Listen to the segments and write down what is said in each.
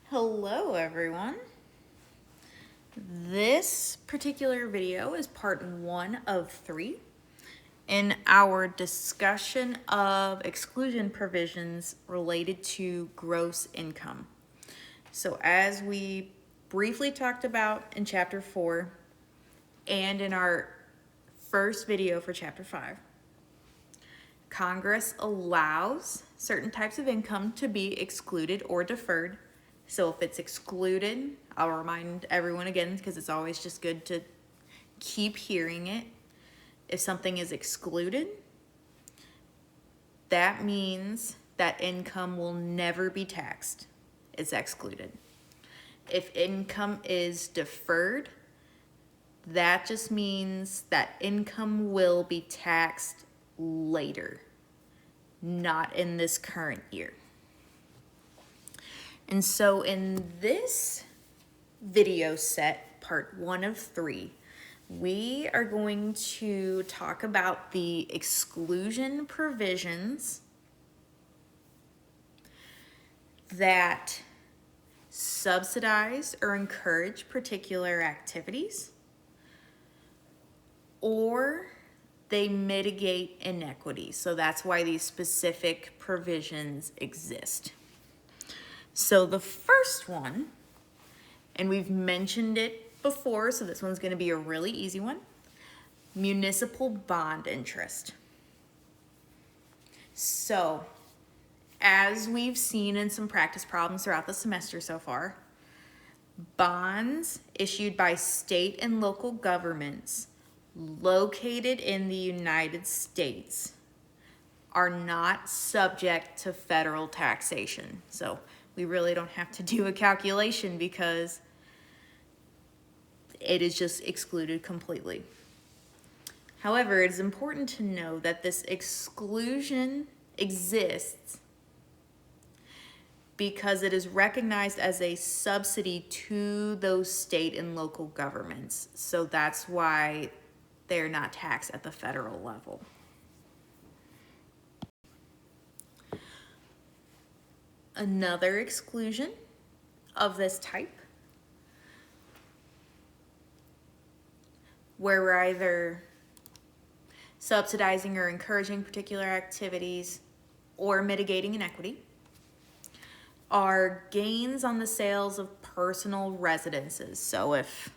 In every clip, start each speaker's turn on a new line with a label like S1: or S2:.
S1: Hello everyone. This particular video is part 1 of 3 in our discussion of exclusion provisions related to gross income. So as we briefly talked about in chapter 4 and in our first video for chapter 5, Congress allows certain types of income to be excluded or deferred. So if it's excluded, I'll remind everyone again because it's always just good to keep hearing it. If something is excluded, that means that income will never be taxed. It's excluded. If income is deferred, that just means that income will be taxed later, not in this current year. And so in this video set, part 1 of 3, we are going to talk about the exclusion provisions that subsidize or encourage particular activities, or they mitigate inequity. So that's why these specific provisions exist. So the first one, and we've mentioned it before, so this one's going to be a really easy one, municipal bond interest. So as we've seen in some practice problems throughout the semester so far, bonds issued by state and local governments located in the United States are not subject to federal taxation. So we really don't have to do a calculation because it is just excluded completely. However, it is important to know that this exclusion exists because it is recognized as a subsidy to those state and local governments. So that's why they're not taxed at the federal level. Another exclusion of this type, where we're either subsidizing or encouraging particular activities or mitigating inequity, are gains on the sales of personal residences. So if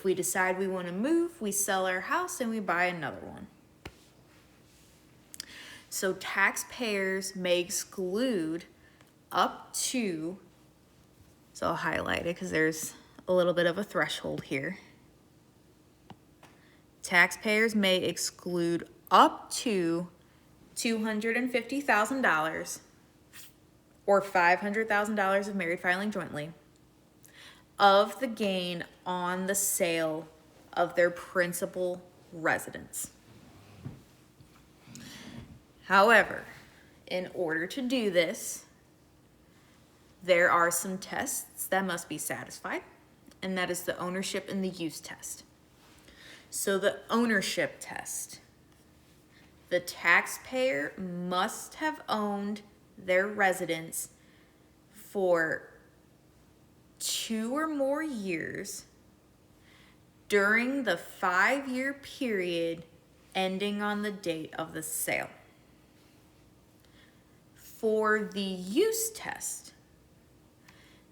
S1: we decide we want to move, we sell our house and we buy another one. So taxpayers may exclude up to, so I'll highlight it because there's a little bit of a threshold here. Taxpayers may exclude up to $250,000 or $500,000 of married filing jointly of the gain on the sale of their principal residence. However, in order to do this, there are some tests that must be satisfied, and that is the ownership and the use test. So the ownership test, the taxpayer must have owned their residence for 2 or more years during the 5-year period ending on the date of the sale. For the use test,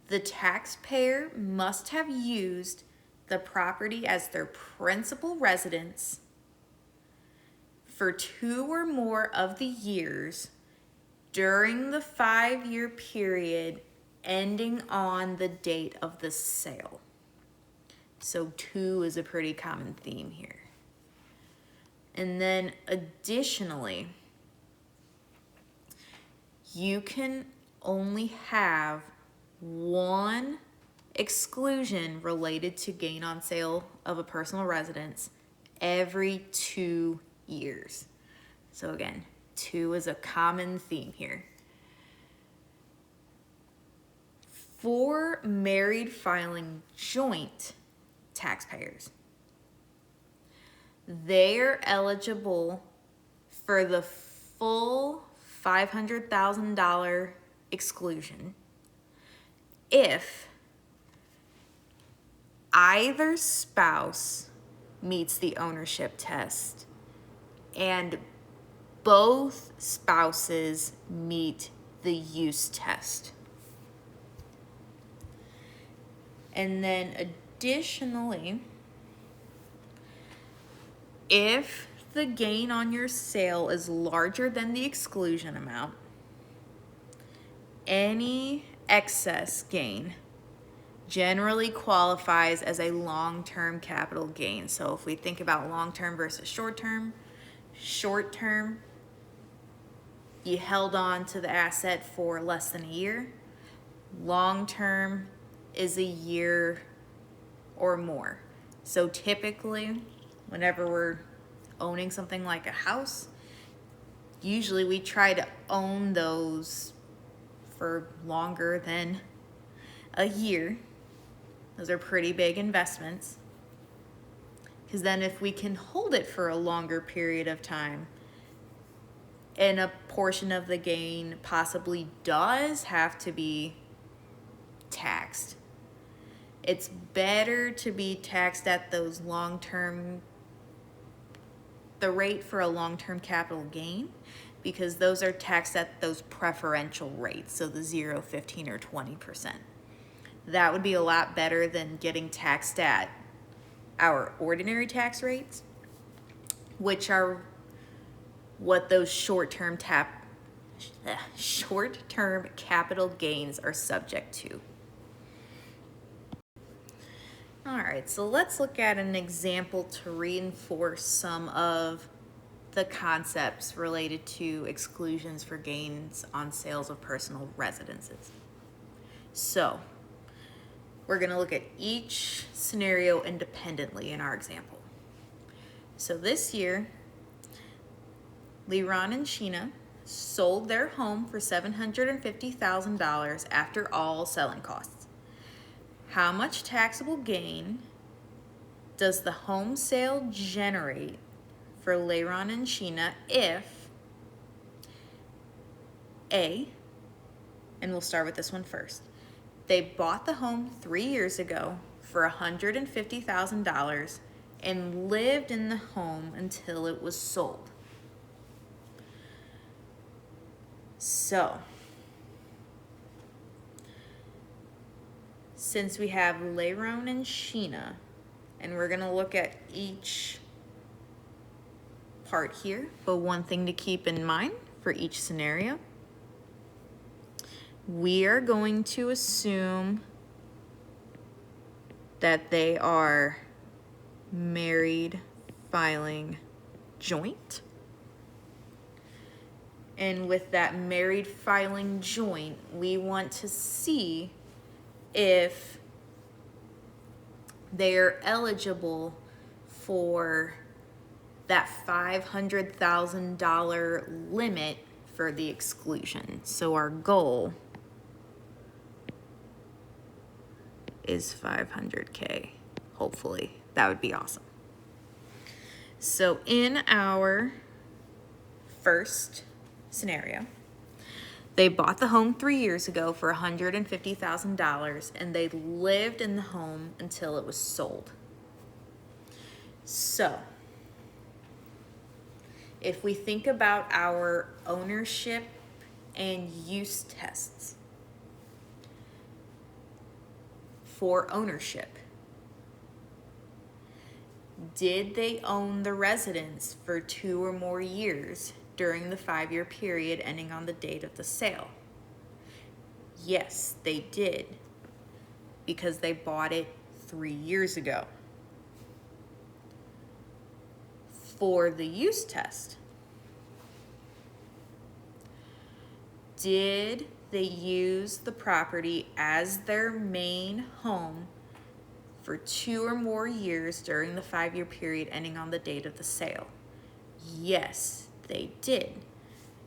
S1: the taxpayer must have used the property as their principal residence for 2 or more of the years during the 5-year period ending on the date of the sale. So 2 is a pretty common theme here. And then additionally, you can only have one exclusion related to gain on sale of a personal residence every 2 years. So again, 2 is a common theme here. For married filing joint taxpayers, they're eligible for the full $500,000 exclusion if either spouse meets the ownership test and both spouses meet the use test. And then additionally, if the gain on your sale is larger than the exclusion amount, any excess gain generally qualifies as a long-term capital gain. So if we think about long-term versus short-term, you held on to the asset for less than a year. Long-term is a year or more. So typically, whenever we're owning something like a house, usually we try to own those for longer than a year. Those are pretty big investments. Because then if we can hold it for a longer period of time, and a portion of the gain possibly does have to be taxed, it's better to be taxed at those long-term, the rate for a long-term capital gain, because those are taxed at those preferential rates, so the 0, 15, or 20%. That would be a lot better than getting taxed at our ordinary tax rates, which are what those short-term capital gains are subject to. All right, so let's look at an example to reinforce some of the concepts related to exclusions for gains on sales of personal residences. So we're going to look at each scenario independently in our example. So this year, Leron and Sheena sold their home for $750,000 after all selling costs. How much taxable gain does the home sale generate for Leron and Sheena if A, and we'll start with this one first, they bought the home 3 years ago for $150,000 and lived in the home until it was sold. So, since we have Leron and Sheena, and we're going to look at each part here, but one thing to keep in mind for each scenario, we are going to assume that they are married filing joint. And with that married filing joint, we want to see if they're eligible for that $500,000 limit for the exclusion. So our goal is $500K, hopefully. That would be awesome. So in our first scenario, they bought the home 3 years ago for $150,000 and they lived in the home until it was sold. So, if we think about our ownership and use tests for ownership, did they own the residence for 2 or more years during the 5-year period ending on the date of the sale? Yes, they did, because they bought it 3 years ago. For the use test, did they use the property as their main home for 2 or more years during the 5-year period ending on the date of the sale? Yes, they did,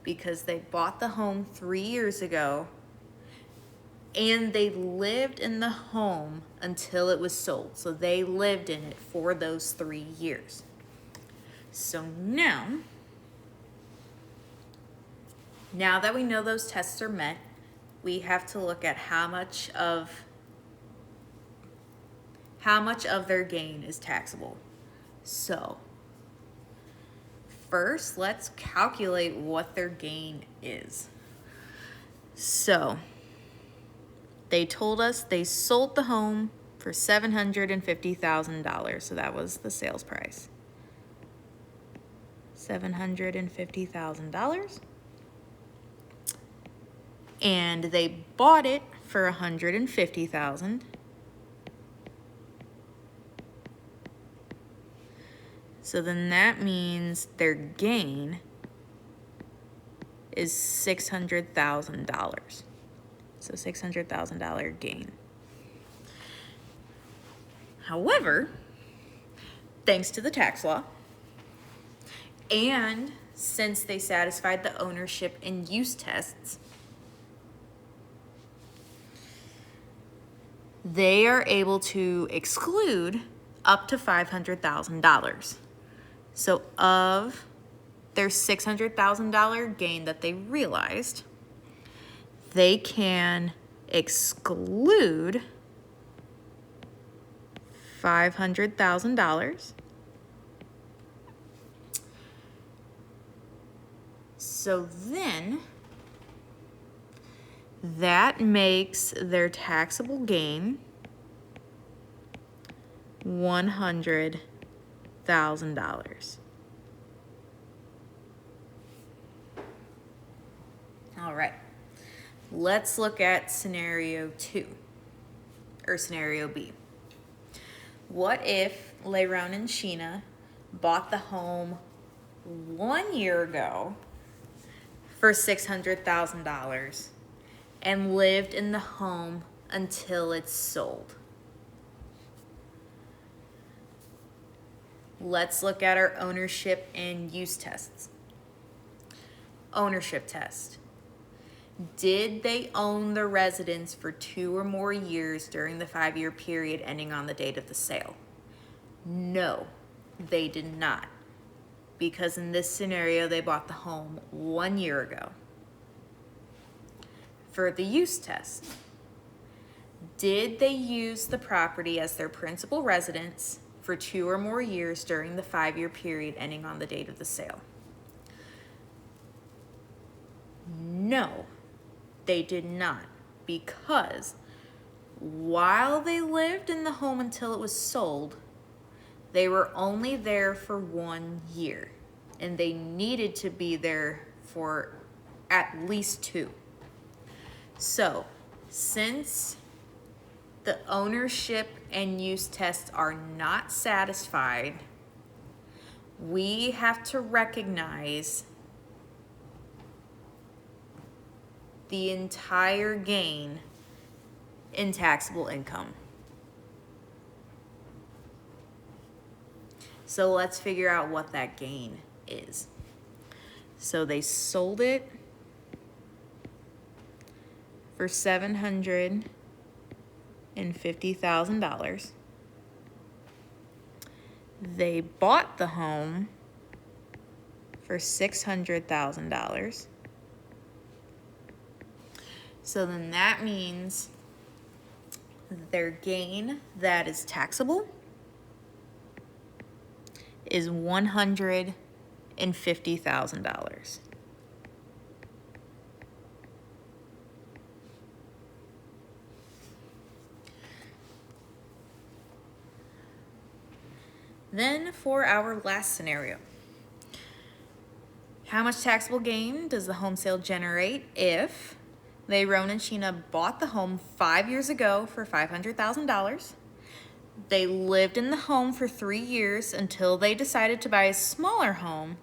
S1: because they bought the home 3 years ago and they lived in the home until it was sold. So they lived in it for those 3 years. So now that we know those tests are met, we have to look at how much of their gain is taxable. So first, let's calculate what their gain is. So they told us they sold the home for $750,000. So that was the sales price. $750,000. And they bought it for $150,000. So then that means their gain is $600,000. So $600,000 gain. However, thanks to the tax law, and since they satisfied the ownership and use tests, they are able to exclude up to $500,000. So of their $600,000 gain that they realized, they can exclude $500,000. So then that makes their taxable gain $100,000. All right, let's look at scenario 2, or scenario B. What if Leron and Sheena bought the home 1 year ago for $600,000 and lived in the home until it's sold? Let's look at our ownership and use tests. Ownership test. Did they own the residence for 2 or more years during the 5-year period ending on the date of the sale? No, they did not, because in this scenario, they bought the home 1 year ago. For the use test, did they use the property as their principal residence for 2 or more years during the 5-year period ending on the date of the sale? No, they did not, because while they lived in the home until it was sold, they were only there for 1 year, and they needed to be there for at least 2. So, since the ownership and use tests are not satisfied, we have to recognize the entire gain in taxable income. So let's figure out what that gain is. So they sold it for $750,000. They bought the home for $600,000. So then that means their gain that is taxable is $150,000. Then for our last scenario, how much taxable gain does the home sale generate if Leron and Sheena bought the home 5 years ago for $500,000? They lived in the home for 3 years until they decided to buy a smaller home,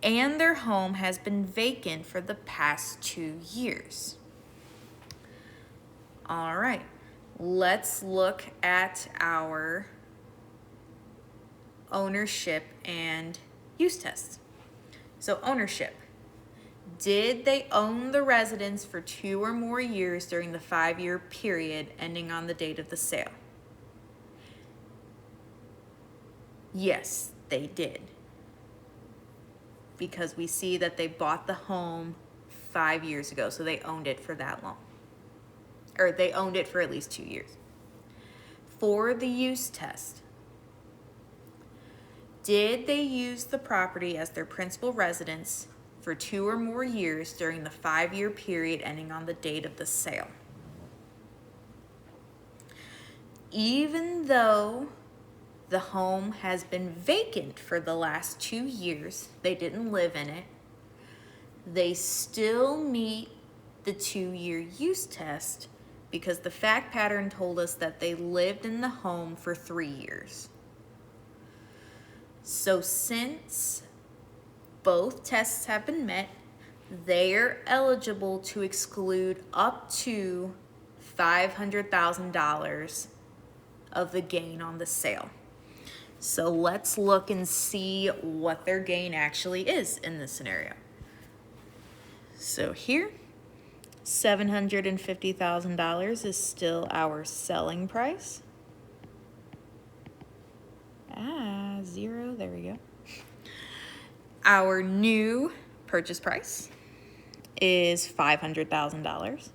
S1: and their home has been vacant for the past 2 years. All right, let's look at our ownership and use tests. So ownership. Did they own the residence for 2 or more years during the 5-year period ending on the date of the sale? Yes, they did. Because we see that they bought the home 5 years ago, so they owned it for that long. Or they owned it for at least 2 years. For the use test, did they use the property as their principal residence for 2 or more years during the 5-year period ending on the date of the sale? Even though the home has been vacant for the last 2 years, they didn't live in it, they still meet the 2-year use test because the fact pattern told us that they lived in the home for 3 years. So since both tests have been met, they are eligible to exclude up to $500,000 of the gain on the sale. So let's look and see what their gain actually is in this scenario. So here, $750,000 is still our selling price. 0, there we go. Our new purchase price is $500,000.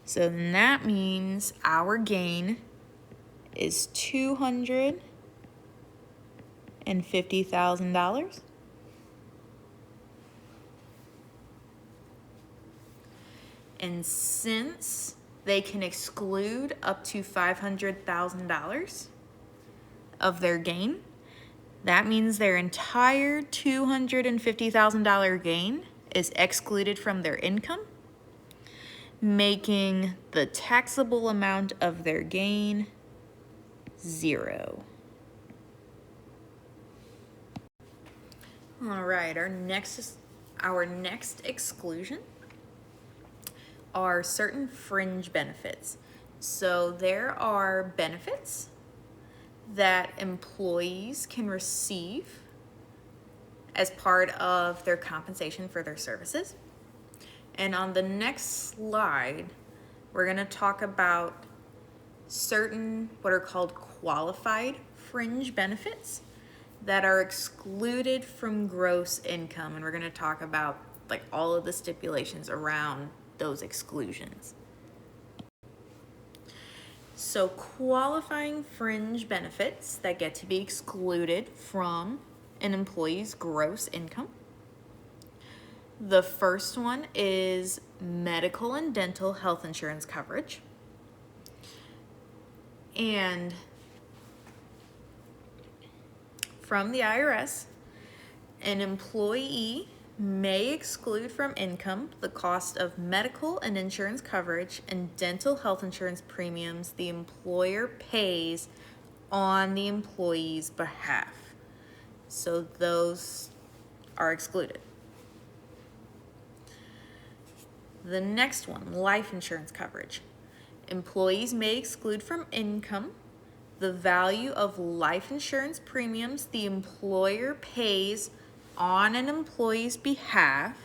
S1: So then that means our gain is $250,000. And since they can exclude up to $500,000 of their gain, that means their entire $250,000 gain is excluded from their income, making the taxable amount of their gain 0. All right, our next exclusion are certain fringe benefits. So there are benefits that employees can receive as part of their compensation for their services. And on the next slide, we're going to talk about certain what are called qualified fringe benefits that are excluded from gross income. And we're going to talk about like all of the stipulations around those exclusions. So qualifying fringe benefits that get to be excluded from an employee's gross income. The first one is medical and dental health insurance coverage. And from the IRS, an employee may exclude from income the cost of medical and insurance coverage and dental health insurance premiums the employer pays on the employee's behalf. So those are excluded. The next one, life insurance coverage. Employees may exclude from income the value of life insurance premiums the employer pays on an employee's behalf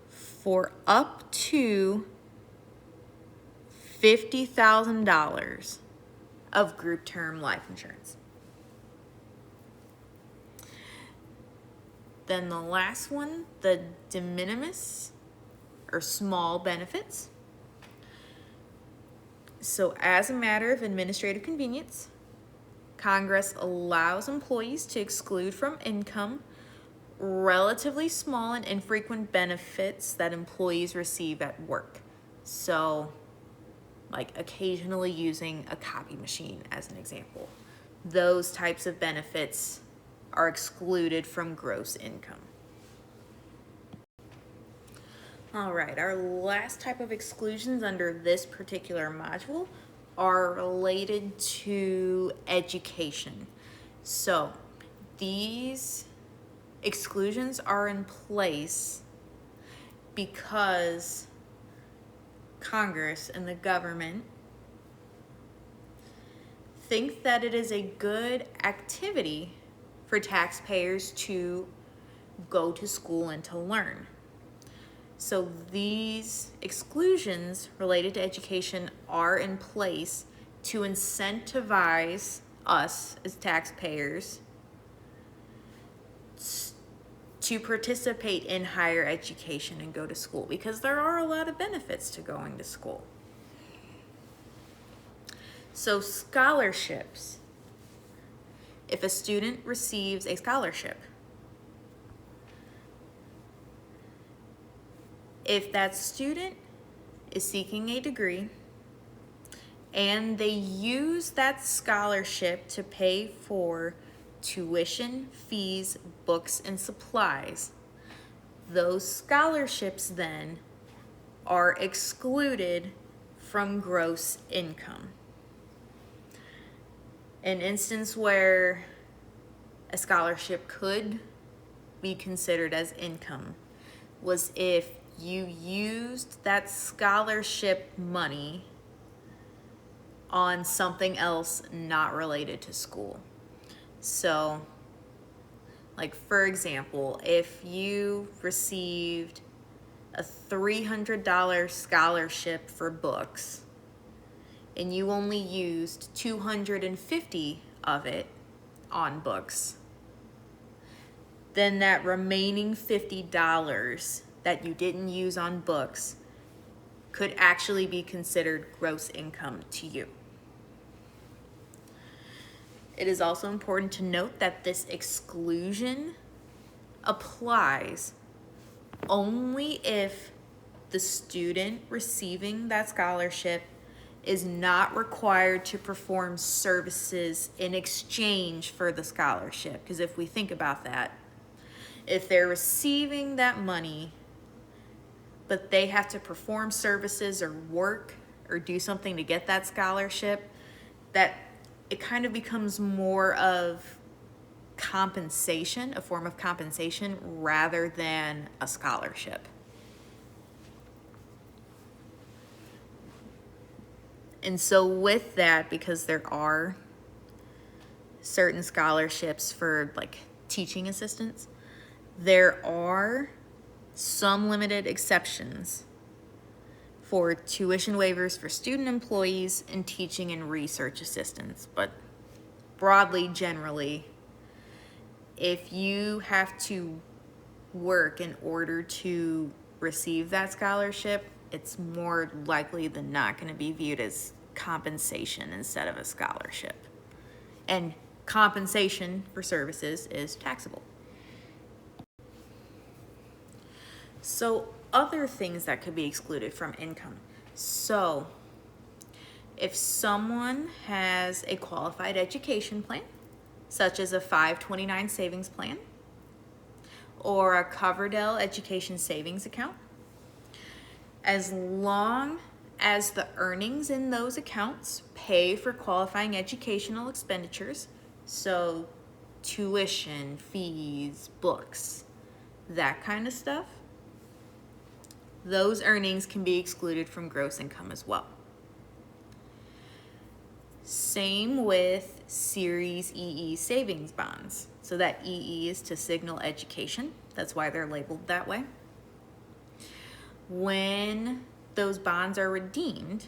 S1: for up to $50,000 of group term life insurance. Then the last one, the de minimis or small benefits. So as a matter of administrative convenience, Congress allows employees to exclude from income relatively small and infrequent benefits that employees receive at work. So, like occasionally using a copy machine as an example. Those types of benefits are excluded from gross income. All right, our last type of exclusions under this particular module are related to education. So these exclusions are in place because Congress and the government think that it is a good activity for taxpayers to go to school and to learn. So these exclusions related to education are in place to incentivize us as taxpayers to participate in higher education and go to school, because there are a lot of benefits to going to school. So scholarships. If a student receives a scholarship, if that student is seeking a degree and they use that scholarship to pay for tuition, fees, books, and supplies, those scholarships then are excluded from gross income. An instance where a scholarship could be considered as income was if you used that scholarship money on something else not related to school. So, like for example, if you received a $300 scholarship for books and you only used $250 of it on books, then that remaining $50 that you didn't use on books could actually be considered gross income to you. It is also important to note that this exclusion applies only if the student receiving that scholarship is not required to perform services in exchange for the scholarship. Because if we think about that, if they're receiving that money, but they have to perform services or work or do something to get that scholarship, that it kind of becomes more of compensation, a form of compensation, rather than a scholarship. And so with that, because there are certain scholarships for like teaching assistants, there are some limited exceptions for tuition waivers for student employees and teaching and research assistants. But broadly, generally, if you have to work in order to receive that scholarship, it's more likely than not going to be viewed as compensation instead of a scholarship. And compensation for services is taxable. So other things that could be excluded from income. So if someone has a qualified education plan, such as a 529 savings plan or a Coverdell education savings account, as long as the earnings in those accounts pay for qualifying educational expenditures, so tuition, fees, books, that kind of stuff, those earnings can be excluded from gross income as well. Same with Series EE savings bonds. So that EE is to signal education. That's why they're labeled that way. When those bonds are redeemed,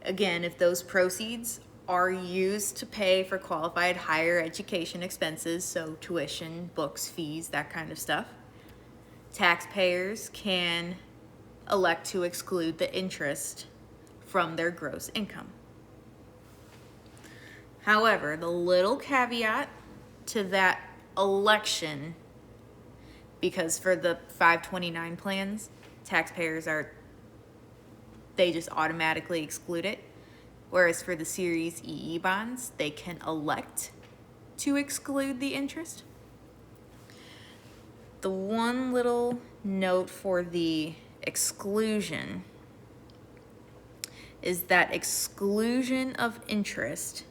S1: again, if those proceeds are used to pay for qualified higher education expenses, so tuition, books, fees, that kind of stuff, taxpayers can elect to exclude the interest from their gross income. However, the little caveat to that election, because for the 529 plans, taxpayers they just automatically exclude it. Whereas for the Series EE bonds, they can elect to exclude the interest. The one little note for the exclusion is that exclusion of interest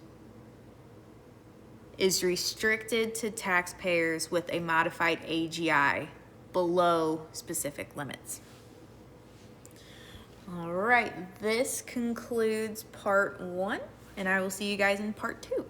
S1: is restricted to taxpayers with a modified AGI below specific limits. All right, this concludes part 1, and I will see you guys in part 2.